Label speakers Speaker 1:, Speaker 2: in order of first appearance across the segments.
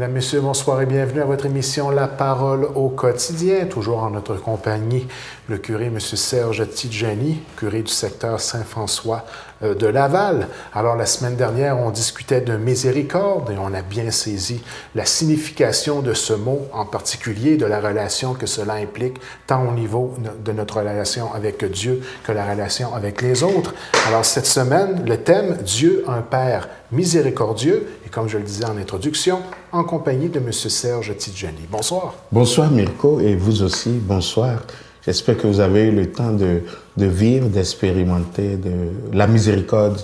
Speaker 1: Mesdames, Messieurs, bonsoir et bienvenue à votre émission La Parole au quotidien. Toujours en notre compagnie, le curé M. Serge Tidjani, curé du secteur Saint-François de Laval. Alors, la semaine dernière, on discutait de miséricorde et on a bien saisi la signification de ce mot, en particulier de la relation que cela implique, tant au niveau de notre relation avec Dieu que la relation avec les autres. Alors, cette semaine, le thème « Dieu, un Père miséricordieux » et comme je le disais en introduction, en compagnie de M. Serge Tidjani. Bonsoir.
Speaker 2: Bonsoir Mirko et vous aussi, bonsoir. J'espère que vous avez eu le temps de vivre, d'expérimenter de la miséricorde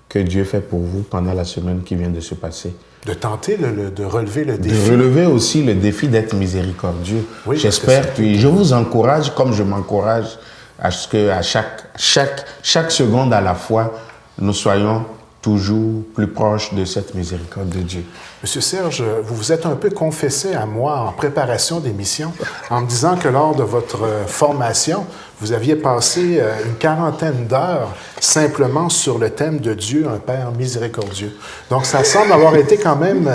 Speaker 2: que Dieu fait pour vous pendant la semaine qui vient de se passer.
Speaker 1: De tenter de relever le défi.
Speaker 2: De relever aussi le défi d'être miséricordieux. Oui, j'espère, puis je vous encourage comme je m'encourage à ce qu'à chaque seconde à la fois, nous soyons toujours plus proche de cette miséricorde de Dieu.
Speaker 1: Monsieur Serge, vous vous êtes un peu confessé à moi en préparation d'émission en me disant que lors de votre formation, vous aviez passé une quarantaine d'heures simplement sur le thème de Dieu, un Père miséricordieux. Donc, ça semble avoir été quand même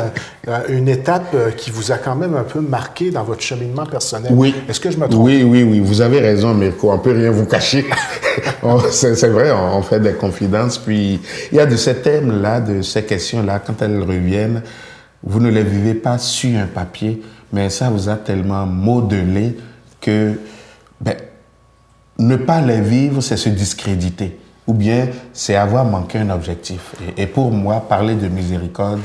Speaker 1: une étape qui vous a quand même un peu marqué dans votre cheminement personnel.
Speaker 2: Oui.
Speaker 1: Est-ce que je me trompe?
Speaker 2: Oui. Vous avez raison, Mirko. On ne peut rien vous cacher. C'est vrai, on fait des confidences. Puis, il y a de ces thèmes-là, de ces questions-là, quand elles reviennent, vous ne les vivez pas sur un papier, mais ça vous a tellement modelé que ne pas les vivre, c'est se discréditer. Ou bien, c'est avoir manqué un objectif. Et pour moi, parler de miséricorde,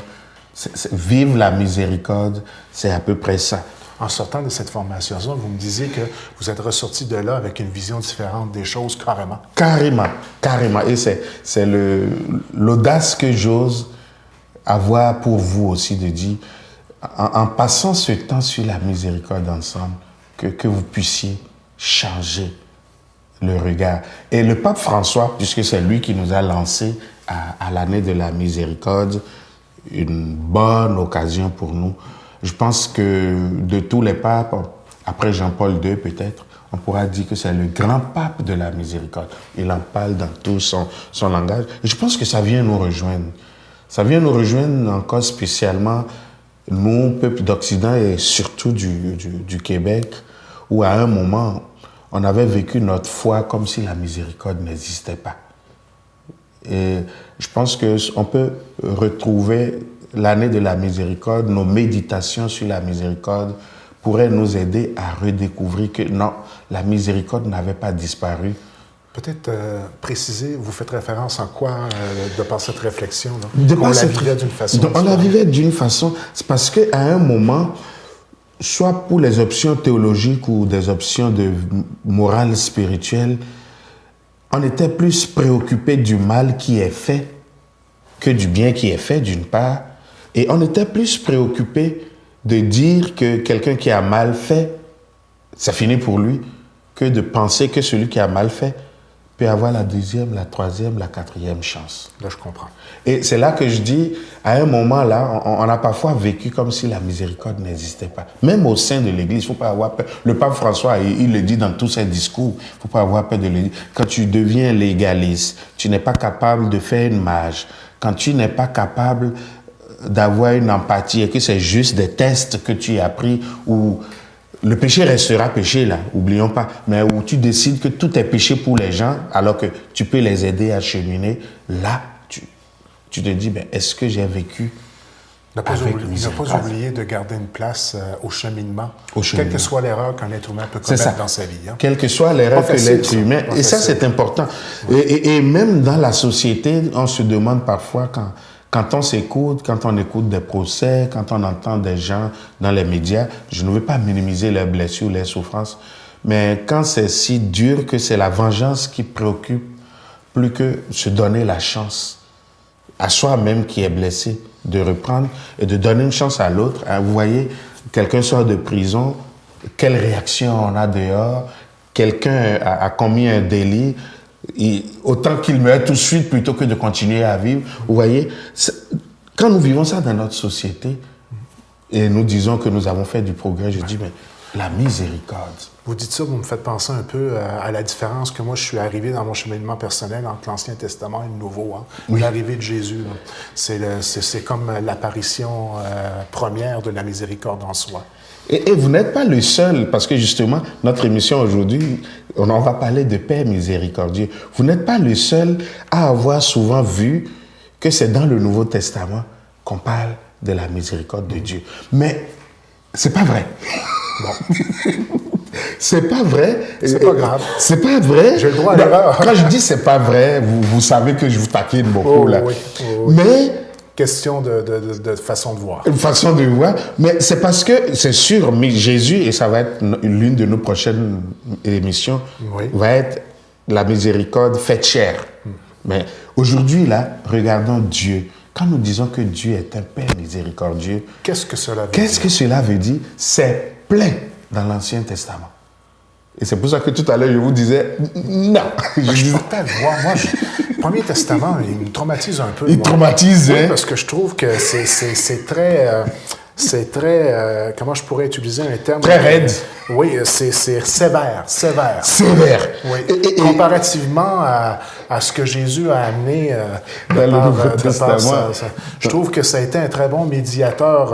Speaker 2: vivre la miséricorde, c'est à peu près ça.
Speaker 1: En sortant de cette formation, vous me disiez que vous êtes ressorti de là avec une vision différente des choses, carrément.
Speaker 2: Carrément. Et c'est l'audace que j'ose avoir pour vous aussi de dire, en passant ce temps sur la miséricorde ensemble, que vous puissiez changer le regard. Et le pape François, puisque c'est lui qui nous a lancé à l'année de la miséricorde, une bonne occasion pour nous. Je pense que de tous les papes, après Jean-Paul II peut-être, on pourra dire que c'est le grand pape de la miséricorde. Il en parle dans tout son langage. Et je pense que ça vient nous rejoindre. Ça vient nous rejoindre encore spécialement, nous, peuple d'Occident et surtout du Québec, où à un moment, on avait vécu notre foi comme si la miséricorde n'existait pas. Et je pense qu'on peut retrouver l'année de la miséricorde, nos méditations sur la miséricorde pourraient nous aider à redécouvrir que non, la miséricorde n'avait pas disparu.
Speaker 1: Peut-être préciser, vous faites référence en quoi de par cette réflexion?
Speaker 2: On la vivait d'une façon. On la vivait d'une façon, c'est parce qu'à un moment, soit pour les options théologiques ou des options de morale spirituelle, on était plus préoccupé du mal qui est fait que du bien qui est fait, d'une part. Et on était plus préoccupé de dire que quelqu'un qui a mal fait, ça finit pour lui, que de penser que celui qui a mal fait peut avoir la deuxième, la troisième, la quatrième chance.
Speaker 1: Là, je comprends.
Speaker 2: Et c'est là que je dis, à un moment là, on a parfois vécu comme si la miséricorde n'existait pas. Même au sein de l'Église, il ne faut pas avoir peur. Le pape François, il le dit dans tous ses discours, il ne faut pas avoir peur de le dire. Quand tu deviens légaliste, tu n'es pas capable de faire une marge. Quand tu n'es pas capable d'avoir une empathie et que c'est juste des tests que tu as pris où le péché restera péché, là, oublions pas, mais où tu décides que tout est péché pour les gens alors que tu peux les aider à cheminer, là, tu te dis, est-ce que j'ai vécu avec miséricorde?
Speaker 1: Ne pas oublier de garder une place au cheminement, quelle que soit l'erreur qu'un être humain peut commettre dans sa vie. Hein?
Speaker 2: Quelle que soit l'erreur que l'être humain, et ça c'est important. Et même dans la société, on se demande parfois quand on s'écoute, quand on écoute des procès, quand on entend des gens dans les médias, je ne veux pas minimiser leurs blessures, leurs souffrances, mais quand c'est si dur que c'est la vengeance qui préoccupe plus que se donner la chance à soi-même qui est blessé de reprendre et de donner une chance à l'autre. Vous voyez, quelqu'un sort de prison, quelle réaction on a dehors, quelqu'un a commis un délit, autant qu'il meure tout de suite plutôt que de continuer à vivre. Vous voyez, quand nous vivons ça dans notre société et nous disons que nous avons fait du progrès, je dis, mais la miséricorde.
Speaker 1: Vous dites ça, vous me faites penser un peu à la différence que moi, je suis arrivé dans mon cheminement personnel entre l'Ancien Testament et le Nouveau. Hein.
Speaker 2: Oui.
Speaker 1: L'arrivée de Jésus, là. C'est comme l'apparition première de la miséricorde en soi.
Speaker 2: Et vous n'êtes pas le seul, parce que justement, notre émission aujourd'hui, on en va parler de Père miséricordieux. Vous n'êtes pas le seul à avoir souvent vu que c'est dans le Nouveau Testament qu'on parle de la miséricorde de Dieu. Mais c'est pas vrai.
Speaker 1: Bon.
Speaker 2: C'est pas vrai.
Speaker 1: C'est pas grave.
Speaker 2: C'est pas vrai.
Speaker 1: J'ai le droit à l'erreur.
Speaker 2: Quand je dis c'est pas vrai, vous savez que je vous taquine beaucoup là.
Speaker 1: Oui, oui.
Speaker 2: Mais
Speaker 1: question de façon de voir.
Speaker 2: une façon de voir, mais c'est parce que c'est sûr, mais Jésus, et ça va être l'une de nos prochaines émissions,
Speaker 1: Oui.
Speaker 2: va être la miséricorde faite chair. Mais aujourd'hui là, regardons Dieu. Quand nous disons que Dieu est un Père miséricordieux,
Speaker 1: Qu'est-ce que cela veut
Speaker 2: qu'est-ce
Speaker 1: dire?
Speaker 2: que cela veut dire? C'est plein dans l'Ancien Testament. Et c'est pour ça que tout à l'heure, je vous disais, non. Je disais,
Speaker 1: Peut-être voir. Moi, le Premier Testament, il me traumatise un peu.
Speaker 2: il
Speaker 1: moi.
Speaker 2: traumatise,
Speaker 1: Oui,
Speaker 2: hein?
Speaker 1: parce que je trouve que c'est très... c'est très... comment je pourrais utiliser un terme?
Speaker 2: Très raide.
Speaker 1: Oui, c'est sévère.
Speaker 2: Sévère.
Speaker 1: Oui.
Speaker 2: Et-
Speaker 1: Comparativement à ce que Jésus a amené
Speaker 2: Dans le Nouveau Testament.
Speaker 1: je trouve que ça a été un très bon médiateur,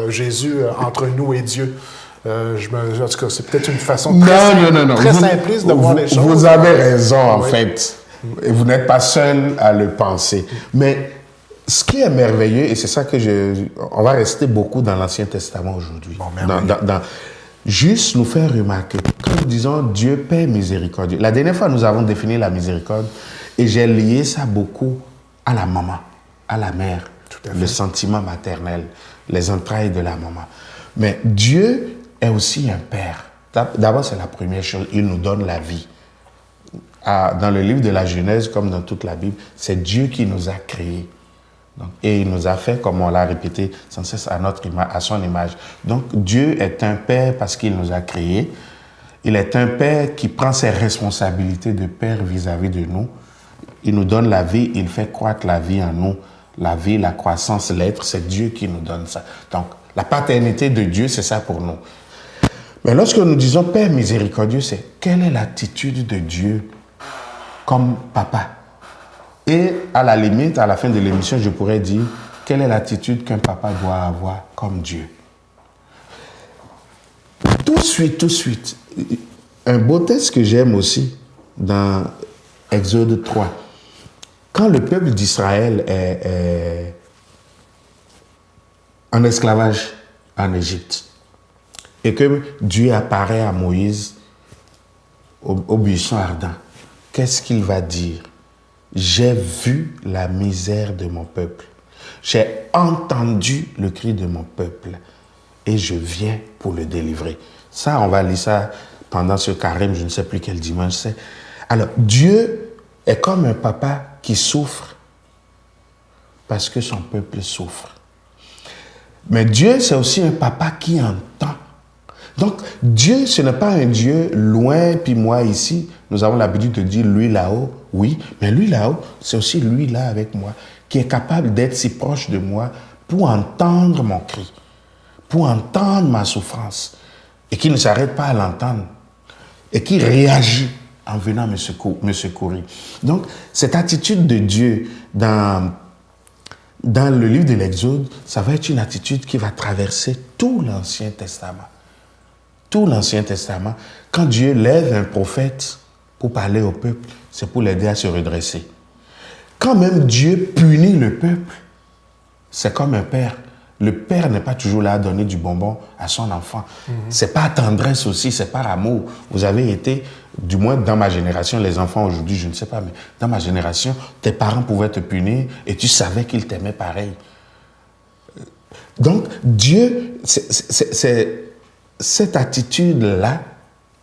Speaker 1: Jésus, entre nous et Dieu. En tout cas, c'est peut-être une façon
Speaker 2: Non.
Speaker 1: très simpliste de voir les choses.
Speaker 2: Vous avez raison, en
Speaker 1: Oui.
Speaker 2: fait. Et vous n'êtes pas seul à le penser. Mais ce qui est merveilleux, et c'est ça que on va rester beaucoup dans l'Ancien Testament aujourd'hui.
Speaker 1: Bon, merveilleux.
Speaker 2: Juste nous faire remarquer, quand nous disons Dieu Père miséricordieux, la dernière fois nous avons défini la miséricorde et j'ai lié ça beaucoup à la maman, à la mère,
Speaker 1: Tout à fait.
Speaker 2: le sentiment maternel, les entrailles de la maman. Mais Dieu est aussi un Père. D'abord, c'est la première chose, il nous donne la vie. Dans le livre de la Genèse, comme dans toute la Bible, c'est Dieu qui nous a créés. Donc, et il nous a fait, comme on l'a répété sans cesse, à son image. Donc Dieu est un Père parce qu'il nous a créés. Il est un Père qui prend ses responsabilités de Père vis-à-vis de nous. Il nous donne la vie, il fait croître la vie en nous. La vie, la croissance, l'être, c'est Dieu qui nous donne ça. Donc la paternité de Dieu, c'est ça pour nous. Mais lorsque nous disons Père miséricordieux, c'est quelle est l'attitude de Dieu comme papa? Et à la limite, à la fin de l'émission, je pourrais dire quelle est l'attitude qu'un papa doit avoir comme Dieu. Tout de suite, un beau texte que j'aime aussi dans Exode 3. Quand le peuple d'Israël est en esclavage en Égypte et que Dieu apparaît à Moïse au buisson ardent, qu'est-ce qu'il va dire? J'ai vu la misère de mon peuple. J'ai entendu le cri de mon peuple et je viens pour le délivrer. Ça, on va lire ça pendant ce carême, je ne sais plus quel dimanche c'est. Alors, Dieu est comme un papa qui souffre parce que son peuple souffre. Mais Dieu, c'est aussi un papa qui entend. Donc, Dieu, ce n'est pas un Dieu loin, puis moi ici. Nous avons l'habitude de dire lui là-haut, oui, mais lui là-haut, c'est aussi lui là avec moi, qui est capable d'être si proche de moi pour entendre mon cri, pour entendre ma souffrance, et qui ne s'arrête pas à l'entendre, et qui réagit en venant me secourir. Donc, cette attitude de Dieu dans le livre de l'Exode, ça va être une attitude qui va traverser tout l'Ancien Testament. Tout l'Ancien Testament, quand Dieu lève un prophète pour parler au peuple, c'est pour l'aider à se redresser. Quand même Dieu punit le peuple, c'est comme un père. Le père n'est pas toujours là à donner du bonbon à son enfant. C'est par tendresse aussi, c'est par amour. Vous avez été, du moins dans ma génération, les enfants aujourd'hui, je ne sais pas, mais dans ma génération, tes parents pouvaient te punir et tu savais qu'ils t'aimaient pareil. Donc, Dieu, c'est cette attitude-là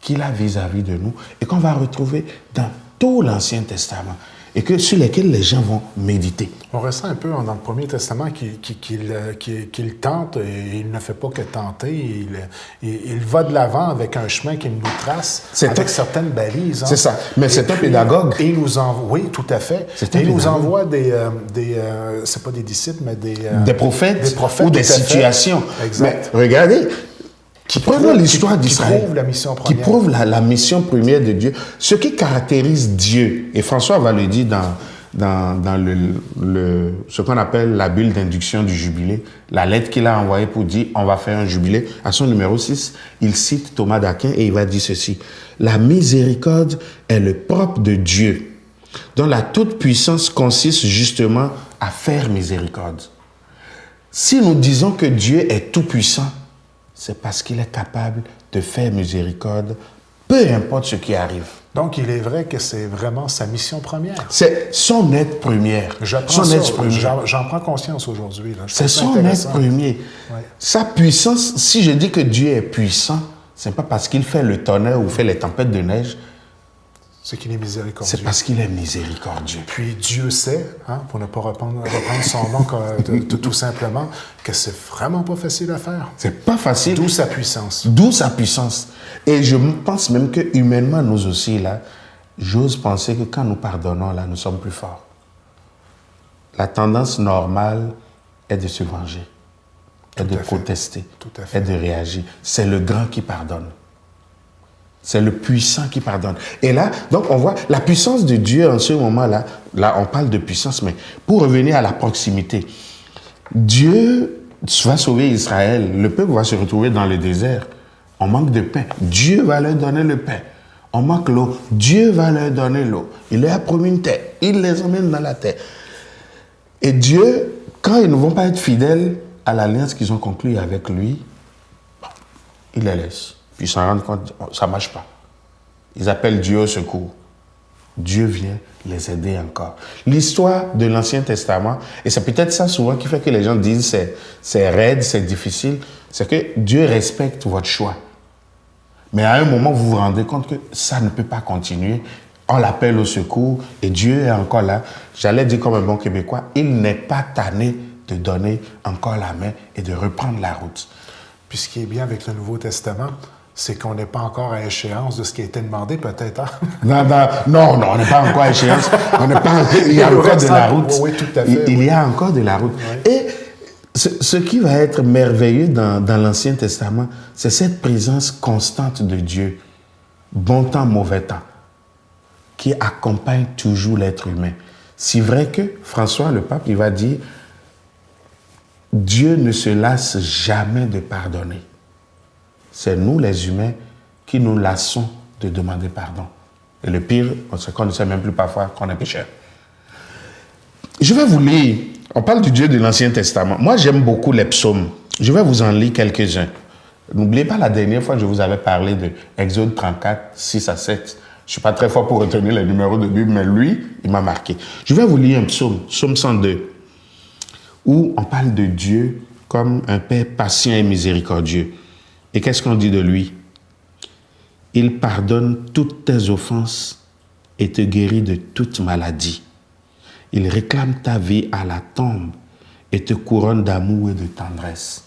Speaker 2: qu'il a vis-à-vis de nous et qu'on va retrouver dans tout l'Ancien Testament et sur lesquels les gens vont méditer.
Speaker 1: On ressent un peu dans le Premier Testament qu'il tente et il ne fait pas que tenter. Il va de l'avant avec un chemin qu'il nous trace avec certaines balises. Hein.
Speaker 2: C'est ça. Mais c'est un pédagogue.
Speaker 1: Et il nous envoie, oui, tout à fait. Et il nous envoie c'est pas des disciples, mais des prophètes
Speaker 2: ou des situations.
Speaker 1: Exact.
Speaker 2: Mais regardez, Prenons l'histoire d'Israël.
Speaker 1: Qui prouve la mission
Speaker 2: Qui
Speaker 1: première.
Speaker 2: prouve la mission première de Dieu. Ce qui caractérise Dieu, et François va le dire dans ce qu'on appelle la bulle d'induction du jubilé, la lettre qu'il a envoyée pour dire on va faire un jubilé. À son numéro 6, il cite Thomas d'Aquin et il va dire ceci. La miséricorde est le propre de Dieu, dont la toute-puissance consiste justement à faire miséricorde. Si nous disons que Dieu est tout-puissant, c'est parce qu'il est capable de faire miséricorde, peu importe ce qui arrive.
Speaker 1: Donc, il est vrai que c'est vraiment sa mission première.
Speaker 2: C'est son aide première.
Speaker 1: J'apprends
Speaker 2: Son
Speaker 1: ça,
Speaker 2: aide première.
Speaker 1: j'en prends conscience aujourd'hui. Là. Je
Speaker 2: C'est
Speaker 1: trouve ça
Speaker 2: son aide
Speaker 1: intéressant.
Speaker 2: premier.
Speaker 1: Ouais.
Speaker 2: Sa puissance, si je dis que Dieu est puissant, ce n'est pas parce qu'il fait le tonnerre ou fait les tempêtes de neige,
Speaker 1: C'est qu'il est miséricordieux.
Speaker 2: c'est parce qu'il est miséricordieux.
Speaker 1: Puis Dieu sait, hein, pour ne pas reprendre son nom tout simplement, que c'est vraiment pas facile à faire.
Speaker 2: C'est pas facile.
Speaker 1: D'où sa puissance.
Speaker 2: D'où sa puissance. Et je pense même que humainement, nous aussi, là, j'ose penser que quand nous pardonnons, là, nous sommes plus forts. La tendance normale est de se venger, est de protester,
Speaker 1: Tout à fait.
Speaker 2: est de réagir. C'est le grand qui pardonne. C'est le puissant qui pardonne. Et là, donc on voit la puissance de Dieu en ce moment-là. Là, on parle de puissance, mais pour revenir à la proximité, Dieu va sauver Israël. Le peuple va se retrouver dans le désert. On manque de pain. Dieu va leur donner le pain. On manque l'eau. Dieu va leur donner l'eau. Il leur a promis une terre. Il les emmène dans la terre. Et Dieu, quand ils ne vont pas être fidèles à l'alliance qu'ils ont conclue avec lui, il les laisse. Puis ils s'en rendent compte, ça ne marche pas. Ils appellent Dieu au secours. Dieu vient les aider encore. L'histoire de l'Ancien Testament, et c'est peut-être ça souvent qui fait que les gens disent c'est raide, c'est difficile, c'est que Dieu respecte votre choix. Mais à un moment, vous vous rendez compte que ça ne peut pas continuer. On l'appelle au secours et Dieu est encore là. J'allais dire comme un bon Québécois, il n'est pas tanné de donner encore la main et de reprendre la route.
Speaker 1: Puis ce qui est bien avec le Nouveau Testament, c'est qu'on n'est pas encore à échéance de ce qui a été demandé, peut-être. Hein?
Speaker 2: Non, on n'est pas encore à échéance. Il y a encore de la route.
Speaker 1: Oui, tout à fait.
Speaker 2: Il y a encore de la route.
Speaker 1: Oui.
Speaker 2: Et ce qui va être merveilleux dans l'Ancien Testament, c'est cette présence constante de Dieu, bon temps, mauvais temps, qui accompagne toujours l'être humain. C'est vrai que François, le pape, il va dire, Dieu ne se lasse jamais de pardonner. C'est nous, les humains, qui nous lassons de demander pardon. Et le pire, c'est qu'on ne sait même plus parfois qu'on est pécheur. Je vais vous lire, on parle du Dieu de l'Ancien Testament. Moi, j'aime beaucoup les psaumes. Je vais vous en lire quelques-uns. N'oubliez pas, la dernière fois, je vous avais parlé de Exode 34, 6 à 7. Je ne suis pas très fort pour retenir les numéros de Bible, mais lui, il m'a marqué. Je vais vous lire un psaume, psaume 102, où on parle de Dieu comme un Père patient et miséricordieux. Et qu'est-ce qu'on dit de lui? Il pardonne toutes tes offenses et te guérit de toute maladie. Il réclame ta vie à la tombe et te couronne d'amour et de tendresse.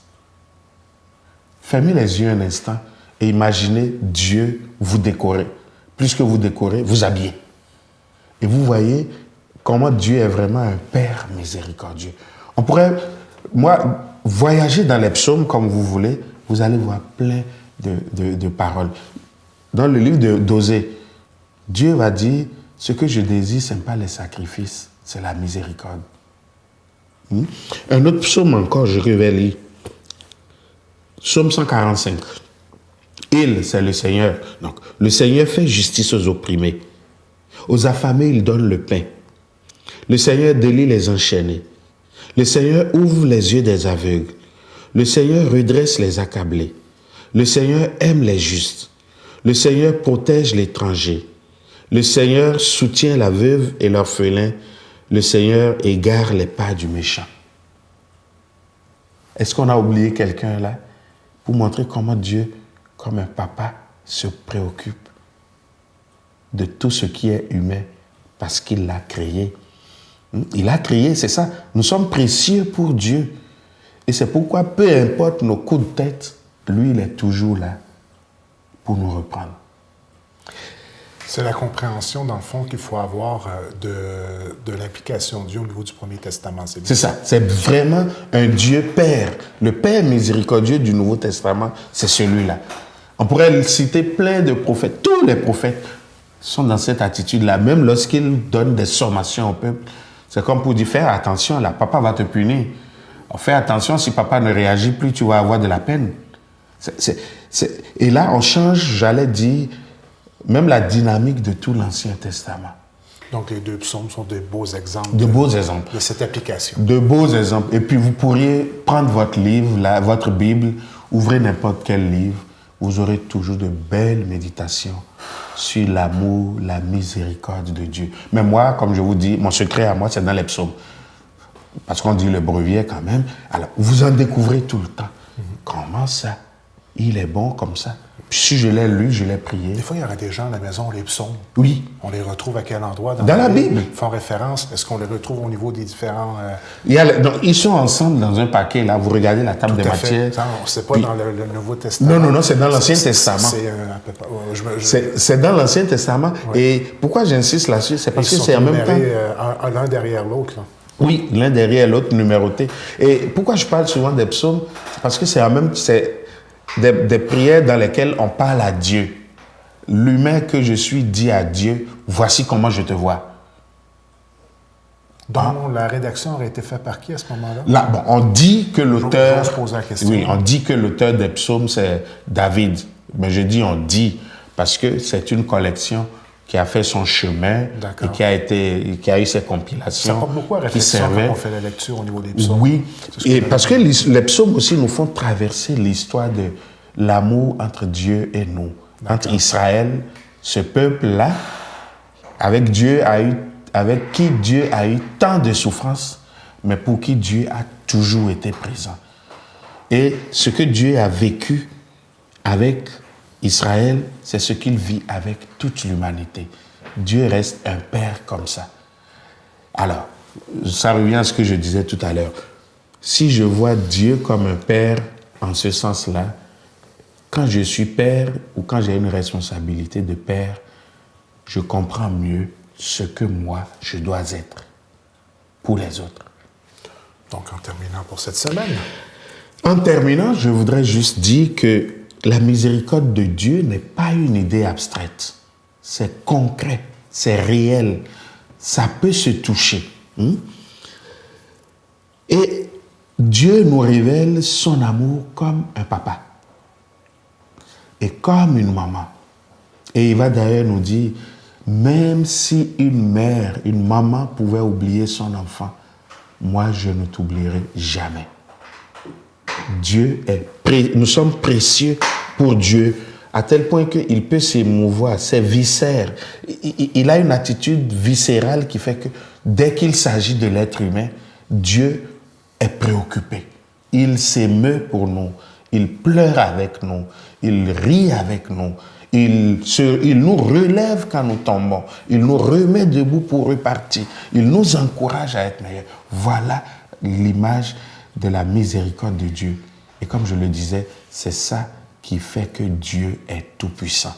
Speaker 2: Fermez les yeux un instant et imaginez Dieu vous décorer. Plus que vous décorez, vous habillez. Et vous voyez comment Dieu est vraiment un Père miséricordieux. On pourrait, moi, voyager dans les psaumes comme vous voulez, vous allez voir plein de paroles. Dans le livre d'Osée, Dieu va dire, ce que je désire, ce n'est pas les sacrifices, c'est la miséricorde. Un autre psaume encore, je vais lire. Psaume 145. Il, c'est le Seigneur. Donc, le Seigneur fait justice aux opprimés. Aux affamés, il donne le pain. Le Seigneur délie les enchaînés. Le Seigneur ouvre les yeux des aveugles. Le Seigneur redresse les accablés. Le Seigneur aime les justes. Le Seigneur protège l'étranger. Le Seigneur soutient la veuve et l'orphelin. Le Seigneur égare les pas du méchant. Est-ce qu'on a oublié quelqu'un là? Pour montrer comment Dieu, comme un papa, se préoccupe de tout ce qui est humain parce qu'il l'a créé. Il a créé, c'est ça. Nous sommes précieux pour Dieu. Et c'est pourquoi, peu importe nos coups de tête, lui, il est toujours là pour nous reprendre.
Speaker 1: C'est la compréhension, dans le fond, qu'il faut avoir de l'implication de Dieu au niveau du Premier Testament.
Speaker 2: C'est ça. C'est vraiment un Dieu Père. Le Père miséricordieux du Nouveau Testament, c'est celui-là. On pourrait citer plein de prophètes. Tous les prophètes sont dans cette attitude-là. Même lorsqu'ils donnent des sommations au peuple, c'est comme pour dire, fais attention, là, papa va te punir. Fais attention, si papa ne réagit plus, tu vas avoir de la peine. Et là, on change, j'allais dire, même la dynamique de tout l'Ancien Testament.
Speaker 1: Donc, les 2 psaumes sont de beaux exemples.
Speaker 2: De beaux exemples.
Speaker 1: De cette application.
Speaker 2: De beaux exemples. Et puis, vous pourriez prendre votre livre, votre Bible, ouvrez n'importe quel livre, vous aurez toujours de belles méditations sur l'amour, la miséricorde de Dieu. Mais moi, comme je vous dis, mon secret à moi, c'est dans les psaumes. Parce qu'on dit le brevier quand même. Alors, vous en découvrez tout le temps. Comment ça? Il est bon comme ça. Puis si je l'ai lu, je l'ai prié.
Speaker 1: Des fois, il y aurait des gens à la maison, les psaumes.
Speaker 2: Oui.
Speaker 1: On les retrouve à quel endroit?
Speaker 2: Dans la Bible.
Speaker 1: Ils font référence. Est-ce qu'on les retrouve au niveau des différents...
Speaker 2: Donc, ils sont ensemble dans un paquet, là. Vous regardez la table de Matthieu.
Speaker 1: C'est pas dans le Nouveau Testament.
Speaker 2: Non, c'est dans l'Ancien Testament. C'est dans l'Ancien Testament. Oui. Et pourquoi j'insiste là-dessus? C'est parce que c'est en même temps...
Speaker 1: l'un derrière l'autre, là.
Speaker 2: Oui, l'un derrière l'autre, numéroté. Et pourquoi je parle souvent des psaumes? Parce que c'est en même des prières dans lesquelles on parle à Dieu. L'humain que je suis dit à Dieu, voici comment je te vois.
Speaker 1: Donc, la rédaction aurait été faite par qui à ce moment-là?
Speaker 2: Là, bon, on dit que l'auteur...
Speaker 1: Je pose la question.
Speaker 2: Oui, on dit que l'auteur des psaumes, c'est David. Mais je dis on dit, parce que c'est une collection qui a fait son chemin et qui a eu ses compilations.
Speaker 1: Ça porte beaucoup à réflexion quand on fait la lecture au niveau des psaumes.
Speaker 2: Oui, et parce que les psaumes aussi nous font traverser l'histoire de l'amour entre Dieu et nous. Entre Israël, ce peuple-là, avec qui Dieu a eu tant de souffrances, mais pour qui Dieu a toujours été présent. Et ce que Dieu a vécu avec Israël, c'est ce qu'il vit avec toute l'humanité. Dieu reste un père comme ça. Alors, ça revient à ce que je disais tout à l'heure. Si je vois Dieu comme un père en ce sens-là, quand je suis père ou quand j'ai une responsabilité de père, je comprends mieux ce que moi, je dois être pour les autres.
Speaker 1: Donc, en terminant pour cette semaine.
Speaker 2: En terminant, je voudrais juste dire que la miséricorde de Dieu n'est pas une idée abstraite. C'est concret, c'est réel. Ça peut se toucher. Et Dieu nous révèle son amour comme un papa et comme une maman. Et il va d'ailleurs nous dire, même si une mère, une maman pouvait oublier son enfant, moi je ne t'oublierai jamais. Nous sommes précieux pour Dieu, à tel point qu'il peut s'émouvoir, c'est viscère. Il a une attitude viscérale qui fait que dès qu'il s'agit de l'être humain, Dieu est préoccupé. Il s'émeut pour nous, il pleure avec nous, il rit avec nous, il nous relève quand nous tombons, il nous remet debout pour repartir, il nous encourage à être meilleurs. Voilà l'image de la miséricorde de Dieu. Et comme je le disais, c'est ça qui fait que Dieu est tout-puissant.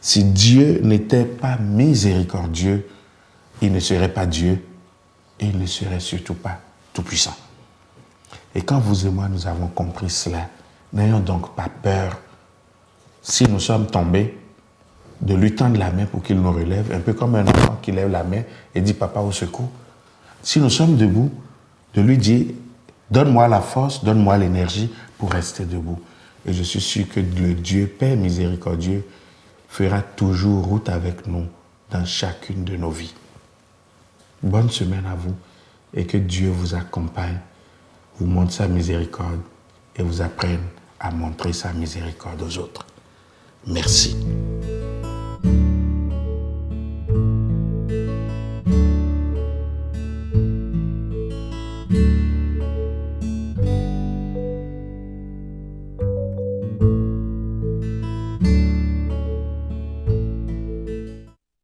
Speaker 2: Si Dieu n'était pas miséricordieux, il ne serait pas Dieu et il ne serait surtout pas tout-puissant. Et quand vous et moi, nous avons compris cela, n'ayons donc pas peur, si nous sommes tombés, de lui tendre la main pour qu'il nous relève, un peu comme un enfant qui lève la main et dit « Papa, au secours ». Si nous sommes debout, de lui dire « Donne-moi la force, donne-moi l'énergie pour rester debout ». Et je suis sûr que le Dieu Père miséricordieux fera toujours route avec nous dans chacune de nos vies. Bonne semaine à vous et que Dieu vous accompagne, vous montre sa miséricorde et vous apprenne à montrer sa miséricorde aux autres. Merci.